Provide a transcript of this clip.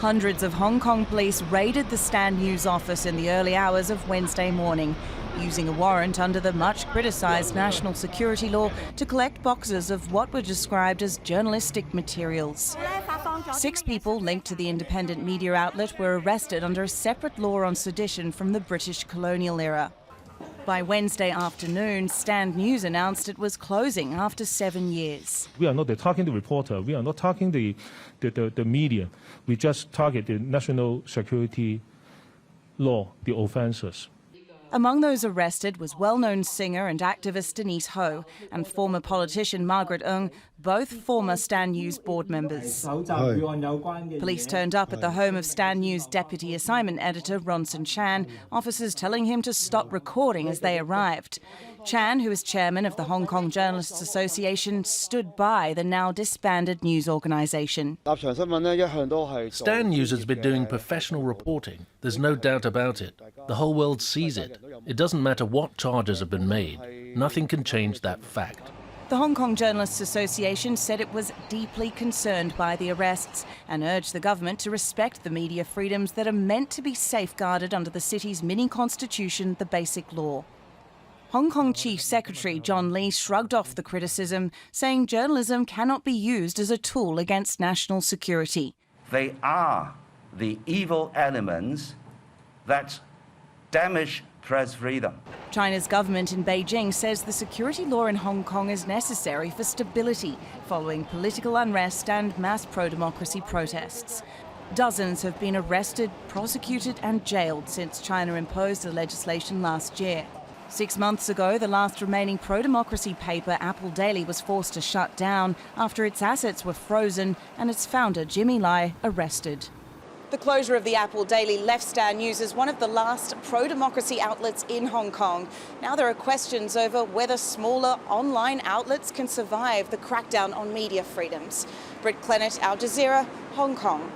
Hundreds of Hong Kong police raided the Stand News office in the early hours of Wednesday morning, using a warrant under the much criticised national security law to collect boxes of what were described as journalistic materials. 6 people linked to the independent media outlet were arrested under a separate law on sedition from the British colonial era. By Wednesday afternoon, Stand News announced it was closing after 7 years. We are not targeting the reporter, we are not targeting the media. We just target the national security law, the offences. Among those arrested was well-known singer and activist Denise Ho and former politician Margaret Ng, both former Stand News board members. Police turned up at the home of Stand News deputy assignment editor Ronson Chan, officers telling him to stop recording as they arrived. Chan, who is chairman of the Hong Kong Journalists Association, stood by the now disbanded news organisation. Stand News has been doing professional reporting. There's no doubt about it. The whole world sees it. It doesn't matter what charges have been made. Nothing can change that fact. The Hong Kong Journalists Association said it was deeply concerned by the arrests and urged the government to respect the media freedoms that are meant to be safeguarded under the city's mini-constitution, the Basic Law. Hong Kong Chief Secretary John Lee shrugged off the criticism, saying journalism cannot be used as a tool against national security. They are the evil elements that damage press freedom. China's government in Beijing says the security law in Hong Kong is necessary for stability following political unrest and mass pro-democracy protests. Dozens have been arrested, prosecuted and jailed since China imposed the legislation last year. 6 months ago, the last remaining pro-democracy paper, Apple Daily, was forced to shut down after its assets were frozen and its founder, Jimmy Lai, arrested. The closure of the Apple Daily left Stand News as one of the last pro-democracy outlets in Hong Kong. Now there are questions over whether smaller online outlets can survive the crackdown on media freedoms. Britt, Clennet, Al Jazeera, Hong Kong.